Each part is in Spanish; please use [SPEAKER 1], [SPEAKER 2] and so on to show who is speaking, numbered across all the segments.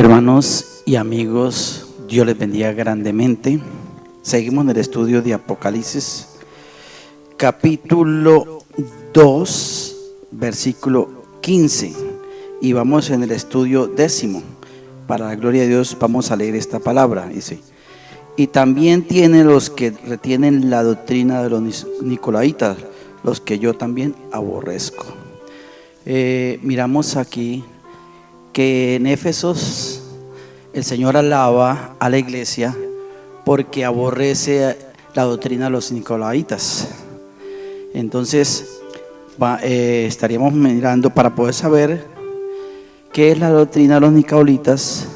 [SPEAKER 1] Hermanos y amigos, Dios les bendiga grandemente. Seguimos en el estudio de Apocalipsis, capítulo 2, versículo 15. Y vamos en el estudio 10. Para la gloria de Dios vamos a leer esta palabra. Dice: y también tiene los que retienen la doctrina de los nicolaitas, los que yo también aborrezco. Miramos aquí que en Éfesos el Señor alaba a la iglesia porque aborrece la doctrina de los nicolaitas. Entonces estaríamos mirando para poder saber qué es la doctrina de los nicolaitas.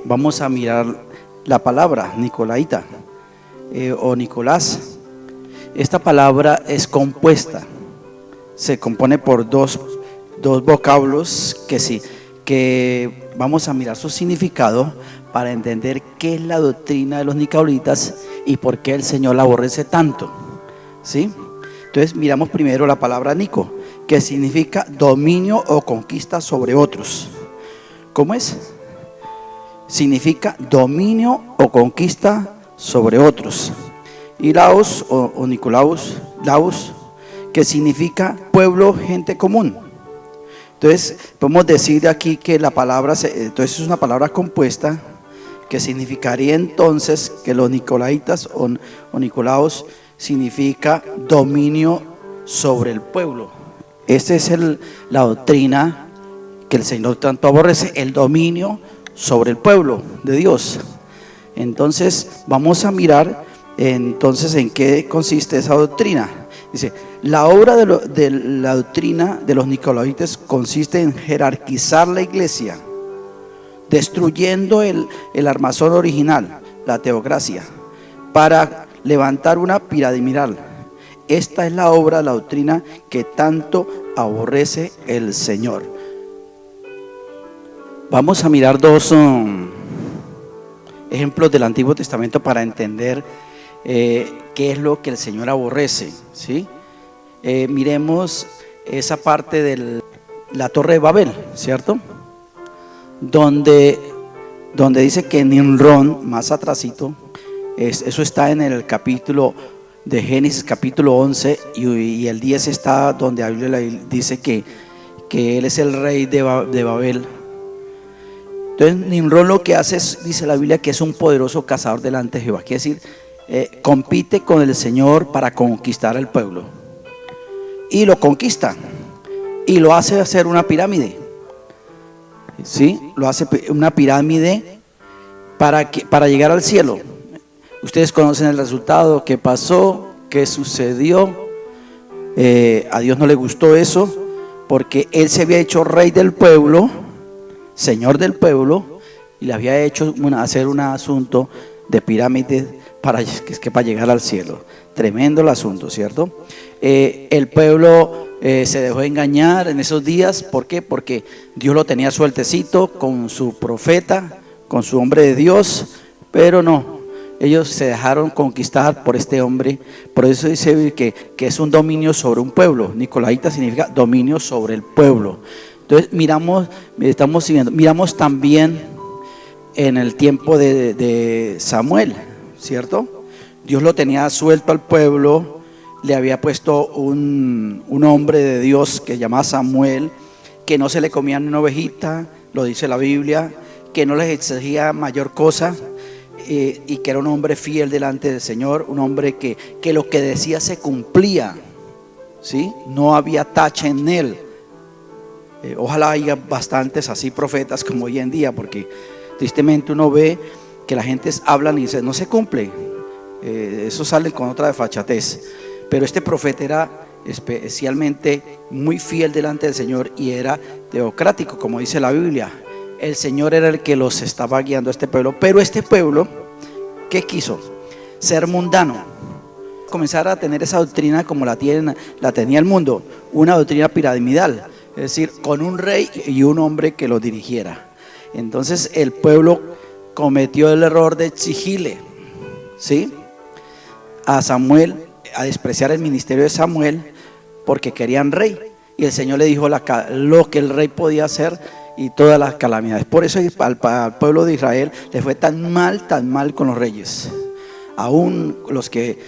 [SPEAKER 1] Vamos a mirar la palabra nicolaita o Nicolás. Esta palabra es compuesta, se compone por dos vocablos que vamos a mirar su significado para entender qué es la doctrina de los nicolaitas y por qué el Señor la aborrece tanto, ¿sí? Entonces miramos primero la palabra Nico, que significa dominio o conquista sobre otros. ¿Cómo es? Significa dominio o conquista sobre otros. Y Laos o Nicolaus, Laos, que significa pueblo, gente común. Entonces podemos decir aquí que la palabra, entonces es una palabra compuesta que significaría entonces que los nicolaitas o Nicolaos significa dominio sobre el pueblo. Esta es la doctrina que el Señor tanto aborrece, el dominio sobre el pueblo de Dios. Entonces vamos a mirar entonces en qué consiste esa doctrina. Dice: la obra de la doctrina de los nicolaitas consiste en jerarquizar la iglesia, destruyendo el armazón original, la teocracia, para levantar una piramidal. Esta es la obra de la doctrina que tanto aborrece el Señor. Vamos a mirar dos ejemplos del Antiguo Testamento para entender qué es lo que el Señor aborrece, ¿sí? Miremos esa parte de la Torre de Babel, ¿cierto? Donde dice que Nimrod, más atrasito, eso está en el capítulo de Génesis, capítulo 11, y el 10 está donde la Biblia dice que él es el rey de Babel. Entonces Nimrod lo que hace es, dice la Biblia, que es un poderoso cazador delante de Jehová. Quiere decir, compite con el Señor para conquistar al pueblo. Y lo conquista. Y lo hace hacer una pirámide. ¿Sí? Lo hace una pirámide para llegar al cielo. Ustedes conocen el resultado, qué pasó, qué sucedió. A Dios no le gustó eso, porque Él se había hecho rey del pueblo, Señor del pueblo, y le había hecho hacer un asunto de pirámides para llegar al cielo. Tremendo el asunto, ¿cierto? El pueblo se dejó engañar en esos días. ¿Por qué? Porque Dios lo tenía sueltecito con su profeta, con su hombre de Dios, pero no. Ellos se dejaron conquistar por este hombre. Por eso dice que es un dominio sobre un pueblo. Nicolaita significa dominio sobre el pueblo. Entonces miramos también en el tiempo de Samuel, ¿cierto? Dios lo tenía suelto al pueblo, le había puesto un hombre de Dios que se llamaba Samuel, que no se le comía ni una ovejita, lo dice la Biblia, que no les exigía mayor cosa, y que era un hombre fiel delante del Señor, un hombre que lo que decía se cumplía, ¿sí? No había tacha en él. Ojalá haya bastantes así profetas como hoy en día, porque tristemente uno ve que la gente habla y dice no se cumple, eso sale con otra desfachatez. Pero este profeta era especialmente muy fiel delante del Señor y era teocrático, como dice la Biblia. El Señor era el que los estaba guiando a este pueblo. Pero este pueblo, ¿qué quiso? Ser mundano, comenzar a tener esa doctrina como la tenía el mundo, una doctrina piramidal. Es decir, con un rey y un hombre que lo dirigiera. Entonces el pueblo cometió el error de exigirle, ¿sí?, a Samuel, a despreciar el ministerio de Samuel porque querían rey. Y el Señor le dijo lo que el rey podía hacer y todas las calamidades. Por eso al pueblo de Israel le fue tan mal con los reyes. Aún los que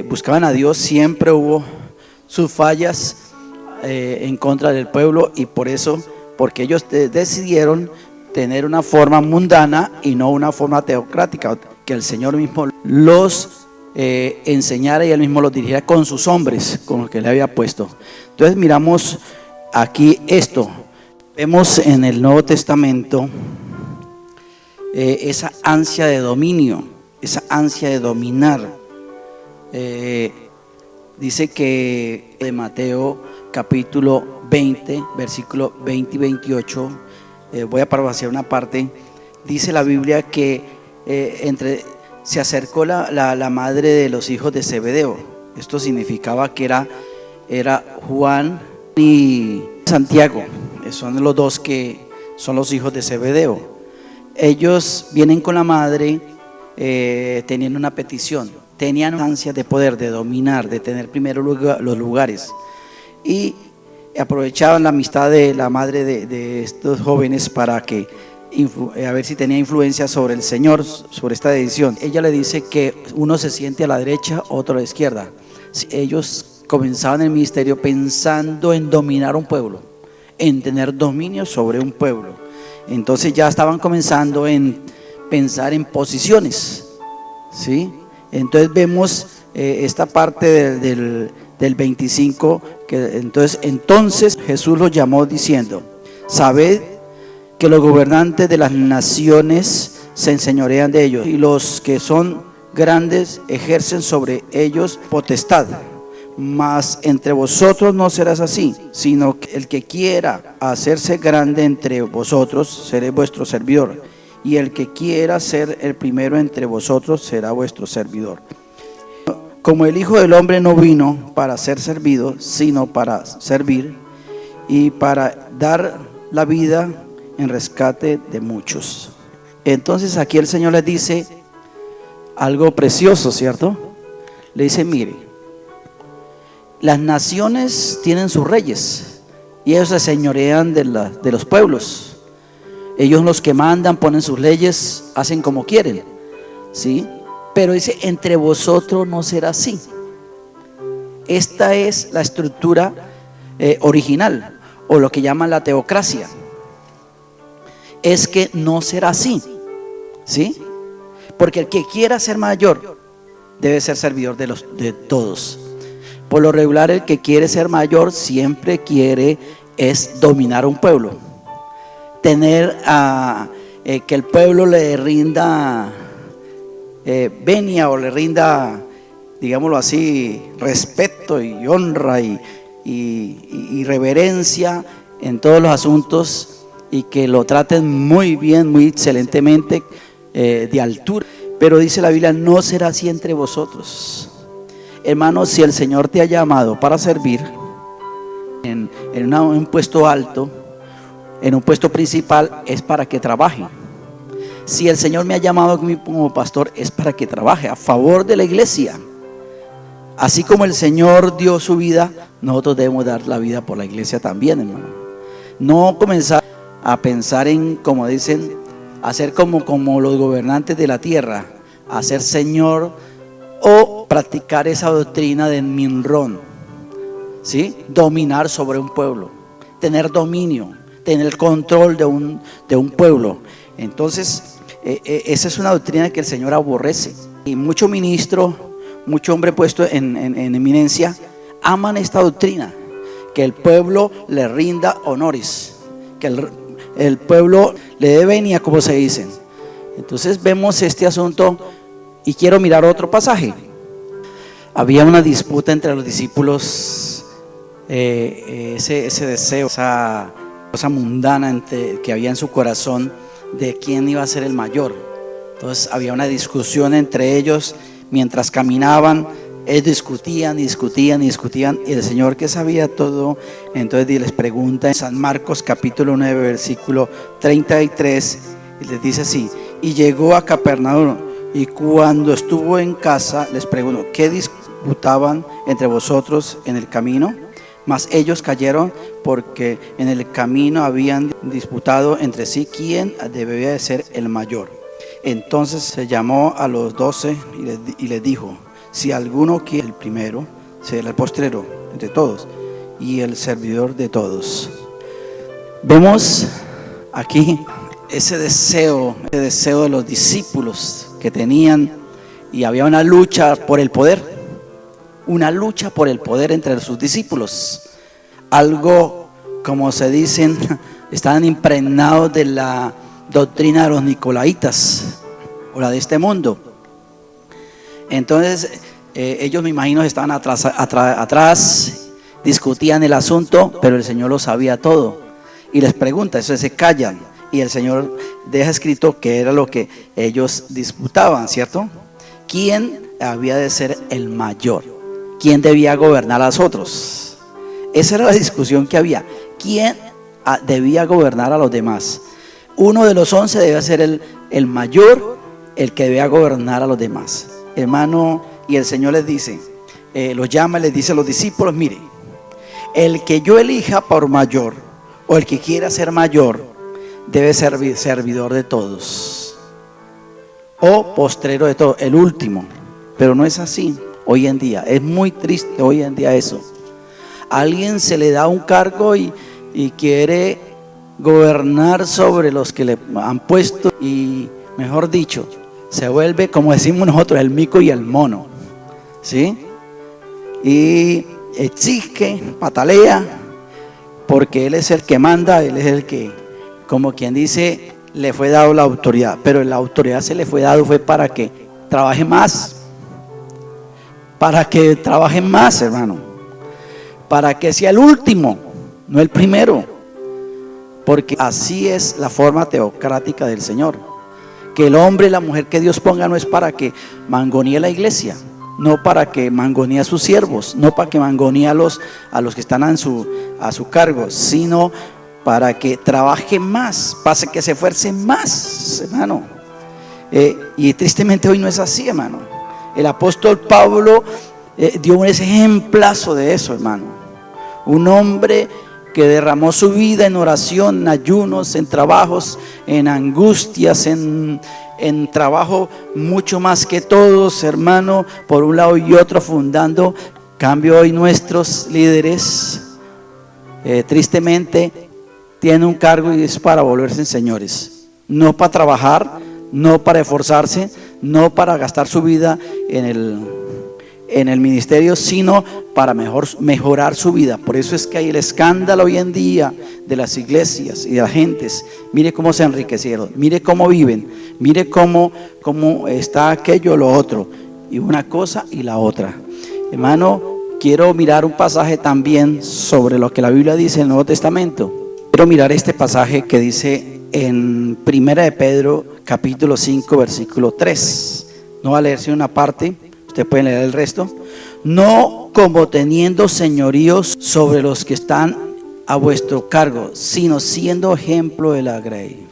[SPEAKER 1] buscaban a Dios, siempre hubo sus fallas en contra del pueblo, y por eso, porque ellos decidieron tener una forma mundana y no una forma teocrática, que el Señor mismo los enseñara y Él mismo los dirigiera con sus hombres, con los que le había puesto. Entonces miramos aquí esto. Vemos en el Nuevo Testamento esa ansia de dominio, esa ansia de dominar. Dice que de Mateo capítulo 20, versículo 20 y 28, voy a parafrasear una parte. Dice la Biblia que se acercó la madre de los hijos de Zebedeo. Esto significaba que era Juan y Santiago. Son los dos que son los hijos de Zebedeo. Ellos vienen con la madre teniendo una petición. Tenían ansia de poder, de dominar, de tener primero los lugares. Y aprovechaban la amistad de la madre de estos jóvenes para que a ver si tenía influencia sobre el Señor, sobre esta decisión. Ella le dice que uno se siente a la derecha, otro a la izquierda. Ellos comenzaban el ministerio pensando en dominar un pueblo, en tener dominio sobre un pueblo. Entonces ya estaban comenzando en pensar en posiciones, ¿sí? Entonces vemos esta parte del 25, que entonces Jesús los llamó diciendo: sabed que los gobernantes de las naciones se enseñorean de ellos, y los que son grandes ejercen sobre ellos potestad. Mas entre vosotros no serás así, sino que el que quiera hacerse grande entre vosotros seré vuestro servidor, y el que quiera ser el primero entre vosotros será vuestro servidor. Como el Hijo del Hombre no vino para ser servido, sino para servir y para dar la vida en rescate de muchos. Entonces aquí el Señor les dice algo precioso, ¿cierto? Le dice: mire, las naciones tienen sus reyes y ellos se señorean de los pueblos. Ellos, los que mandan, ponen sus leyes, hacen como quieren, ¿sí? Pero dice: entre vosotros no será así. Esta es la estructura original, o lo que llaman la teocracia. Es que no será así, ¿sí? Porque el que quiera ser mayor debe ser servidor de todos. Por lo regular, el que quiere ser mayor siempre quiere es dominar un pueblo, tener que el pueblo le rinda venia, o le rinda, digámoslo así, respeto y honra y reverencia en todos los asuntos, y que lo traten muy bien, muy excelentemente, de altura. Pero dice la Biblia: no será así entre vosotros. Hermanos, si el Señor te ha llamado para servir en un puesto alto, en un puesto principal, es para que trabaje. Si el Señor me ha llamado como pastor, es para que trabaje a favor de la iglesia. Así como el Señor dio su vida, nosotros debemos dar la vida por la iglesia también, hermano. No comenzar a pensar en, como dicen, hacer como los gobernantes de la tierra, hacer Señor, o practicar esa doctrina de Minrón, ¿sí? Dominar sobre un pueblo, tener dominio, tener control de un pueblo. Entonces esa es una doctrina que el Señor aborrece, y muchos ministros, mucho hombre puesto en eminencia aman esta doctrina, que el pueblo le rinda honores, que el pueblo le dé venia, como se dicen. Entonces vemos este asunto, y quiero mirar otro pasaje. Había una disputa entre los discípulos, ese deseo, esa cosa mundana que había en su corazón, de quién iba a ser el mayor. Entonces había una discusión entre ellos mientras caminaban. Ellos discutían, y el Señor, que sabía todo, entonces les pregunta en San Marcos capítulo 9 versículo 33, y les dice así: y llegó a Capernaum, y cuando estuvo en casa les preguntó: ¿qué disputaban entre vosotros en el camino? Mas ellos cayeron porque en el camino habían disputado entre sí quién debía de ser el mayor. Entonces se llamó a los 12 y les dijo: si alguno quiere el primero, será el postrero entre todos y el servidor de todos. Vemos aquí ese deseo de los discípulos que tenían, y había una lucha por el poder. Una lucha por el poder entre sus discípulos. Algo, como se dicen, estaban impregnados de la doctrina de los nicolaitas o la de este mundo. Entonces ellos, me imagino, estaban atrás, discutían el asunto, pero el Señor lo sabía todo y les pregunta, eso se callan, y el Señor deja escrito que era lo que ellos disputaban, ¿cierto? ¿Quién había de ser el mayor? ¿Quién debía gobernar a los otros? Esa era la discusión que había. ¿Quién debía gobernar a los demás? Uno de los 11 debía ser el mayor, el que debía gobernar a los demás. Hermano, y el Señor les dice, los llama y les dice a los discípulos: mire, el que yo elija por mayor, o el que quiera ser mayor, debe ser servidor de todos, o postrero de todos, el último. Pero no es así. Hoy en día, es muy triste hoy en día eso. A alguien se le da un cargo y quiere gobernar sobre los que le han puesto, y mejor dicho, se vuelve, como decimos nosotros, el mico y el mono, ¿sí? Y exige, patalea, porque él es el que manda, él es el que, como quien dice, le fue dado la autoridad. Pero la autoridad se le fue dado fue para que trabaje más. Para que trabajen más, hermano. Para que sea el último, no el primero. Porque así es la forma teocrática del Señor. Que el hombre y la mujer que Dios ponga no es para que mangonee la iglesia, no para que mangonee a sus siervos, no para que mangonee a los que están a su cargo, sino para que trabaje más, para que se esfuerce más, hermano. Y tristemente hoy no es así, hermano. El apóstol Pablo dio un ejemplazo de eso, hermano. Un hombre que derramó su vida en oración, en ayunos, en trabajos, en angustias, en trabajo mucho más que todos, hermano, por un lado y otro, fundando. Cambio, hoy nuestros líderes tristemente tienen un cargo y es para volverse señores, no para trabajar, no para esforzarse, no para gastar su vida en el ministerio, sino para mejorar su vida. Por eso es que hay el escándalo hoy en día de las iglesias y de las gentes. Mire cómo se enriquecieron, mire cómo viven, mire cómo está aquello, lo otro, y una cosa y la otra. Hermano, quiero mirar un pasaje también sobre lo que la Biblia dice en el Nuevo Testamento. Quiero mirar este pasaje que dice en 1 de Pedro capítulo 5 versículo 3. No va a leerse una parte, usted puede leer el resto. No como teniendo señoríos sobre los que están a vuestro cargo, sino siendo ejemplo de la grey.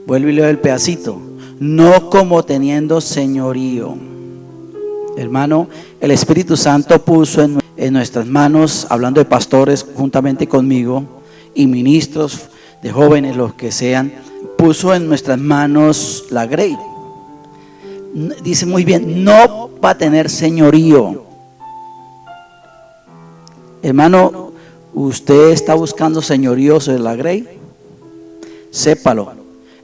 [SPEAKER 1] Vuelvo y leo el pedacito. No como teniendo señorío. Hermano, el Espíritu Santo puso en nuestras manos, hablando de pastores juntamente conmigo, y ministros de jóvenes, los que sean, puso en nuestras manos la grey. Dice muy bien, no va a tener señorío. Hermano, ¿usted está buscando señorío sobre la grey? Sépalo,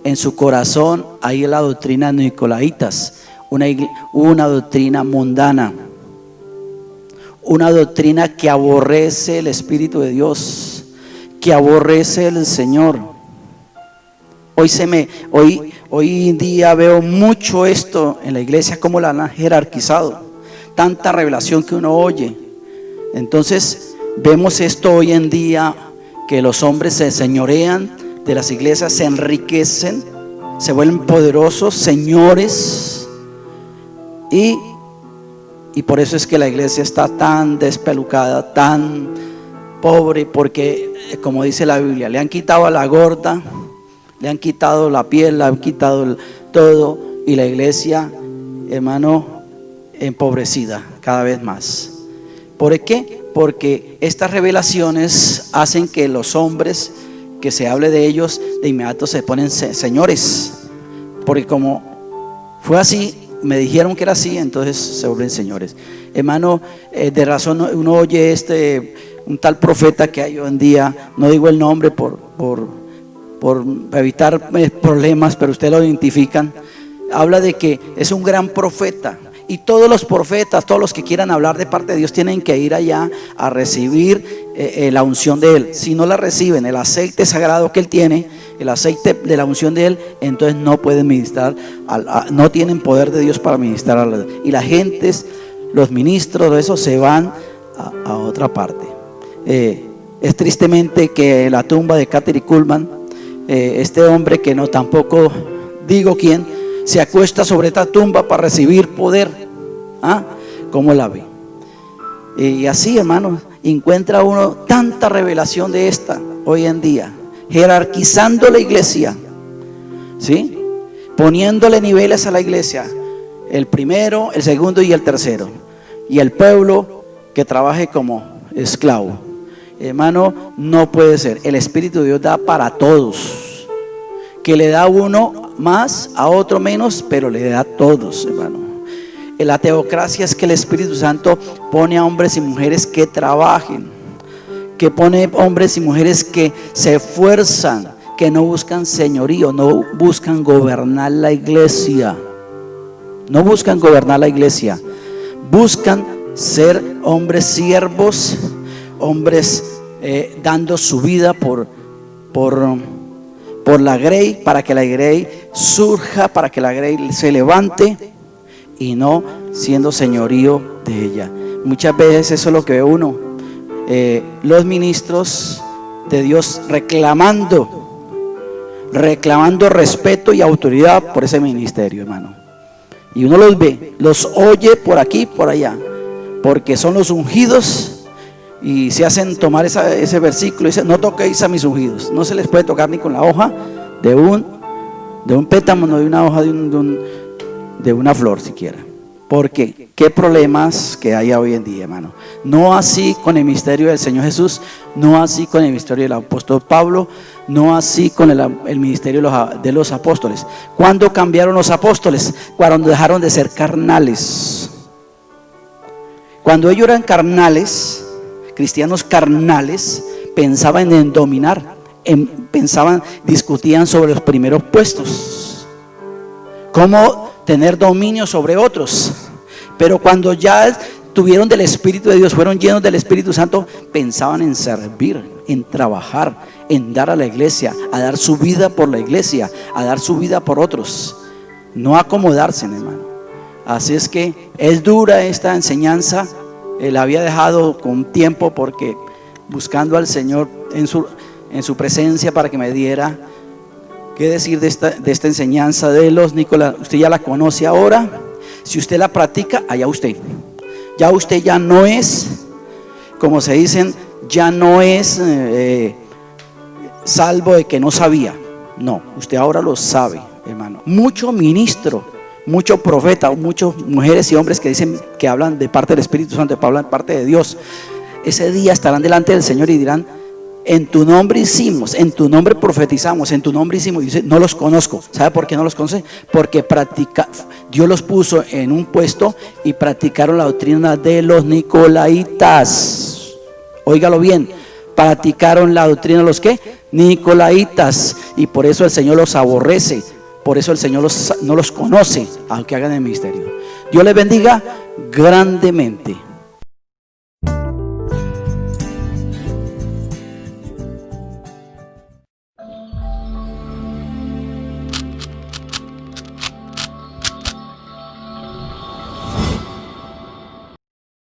[SPEAKER 1] en su corazón hay la doctrina de Nicolaitas, una doctrina mundana, una doctrina que aborrece el Espíritu de Dios, que aborrece el Señor. Hoy en día veo mucho esto en la iglesia, como la han jerarquizado, tanta revelación que uno oye. Entonces vemos esto hoy en día, que los hombres se señorean de las iglesias, se enriquecen, se vuelven poderosos, señores, y por eso es que la iglesia está tan despelucada, tan pobre, porque como dice la Biblia, le han quitado a la gorda, le han quitado la piel, le han quitado todo, y la iglesia, hermano, empobrecida cada vez más. ¿Por qué? porque estas revelaciones hacen que los hombres, que se hable de ellos, de inmediato se ponen señores, porque como fue así, me dijeron que era así, entonces se vuelven señores. Hermano, de razón uno oye un tal profeta que hay hoy en día, no digo el nombre por evitar problemas, pero ustedes lo identifican. Habla de que es un gran profeta, y todos los profetas, todos los que quieran hablar de parte de Dios, tienen que ir allá a recibir la unción de Él. Si no la reciben, el aceite sagrado que Él tiene, el aceite de la unción de Él, entonces no pueden ministrar, no tienen poder de Dios para ministrar. Y la gente, los ministros de eso, se van a otra parte. Es tristemente que la tumba de Kathryn Kuhlman, este hombre que no tampoco digo quién, se acuesta sobre esta tumba para recibir poder. ¿Cómo la ve? Y así, hermanos, encuentra uno tanta revelación de esta hoy en día, jerarquizando la iglesia, ¿sí? Poniéndole niveles a la iglesia, el primero, el segundo y el tercero, y el pueblo que trabaje como esclavo. Hermano, no puede ser. El Espíritu de Dios da para todos, que le da a uno más, a otro menos, pero le da a todos, hermano. La teocracia es que el Espíritu Santo pone a hombres y mujeres que trabajen, que pone hombres y mujeres que se esfuerzan, que no buscan señorío, no buscan gobernar la iglesia, no buscan gobernar la iglesia, buscan ser hombres siervos, hombres dando su vida por la grey, para que la grey surja, para que la grey se levante, y no siendo señorío de ella. Muchas veces eso es lo que ve uno, los ministros de Dios reclamando respeto y autoridad por ese ministerio, hermano. Y uno los ve, los oye por aquí, por allá, porque son los ungidos, y se hacen tomar ese versículo y dicen: no toquéis a mis ungidos. No se les puede tocar ni con la hoja de un pétamo, no de una hoja de una flor siquiera. Porque qué problemas que hay hoy en día, hermano. No así con el ministerio del Señor Jesús, no así con el ministerio del apóstol Pablo, no así con el ministerio de los apóstoles. ¿Cuándo cambiaron los apóstoles? Cuando dejaron de ser carnales. Cuando ellos eran carnales, cristianos carnales, pensaban en dominar, discutían sobre los primeros puestos, cómo tener dominio sobre otros. Pero cuando ya tuvieron del Espíritu de Dios, fueron llenos del Espíritu Santo, pensaban en servir, en trabajar, en dar a la iglesia, a dar su vida por la iglesia, a dar su vida por otros, no acomodarse, hermano. Así es que es dura esta enseñanza. La había dejado con tiempo, porque buscando al Señor en su presencia para que me diera qué decir de esta enseñanza de los Nicolás. Usted ya la conoce ahora. Si usted la practica, allá usted. Ya usted ya no es, como se dicen, ya no es salvo de que no sabía. No, usted ahora lo sabe, hermano. Mucho ministro, mucho profeta, muchas mujeres y hombres que dicen que hablan de parte del Espíritu Santo, que hablan de parte de Dios, ese día estarán delante del Señor y dirán: en tu nombre hicimos, en tu nombre profetizamos, en tu nombre hicimos. Y dice: no los conozco. ¿Sabe por qué no los conoce? Porque Dios los puso en un puesto y practicaron la doctrina de los nicolaitas. Óigalo bien, practicaron la doctrina de los ¿qué? Nicolaitas. Y por eso el Señor los aborrece, por eso el Señor no los conoce, aunque hagan el ministerio. Dios les bendiga grandemente.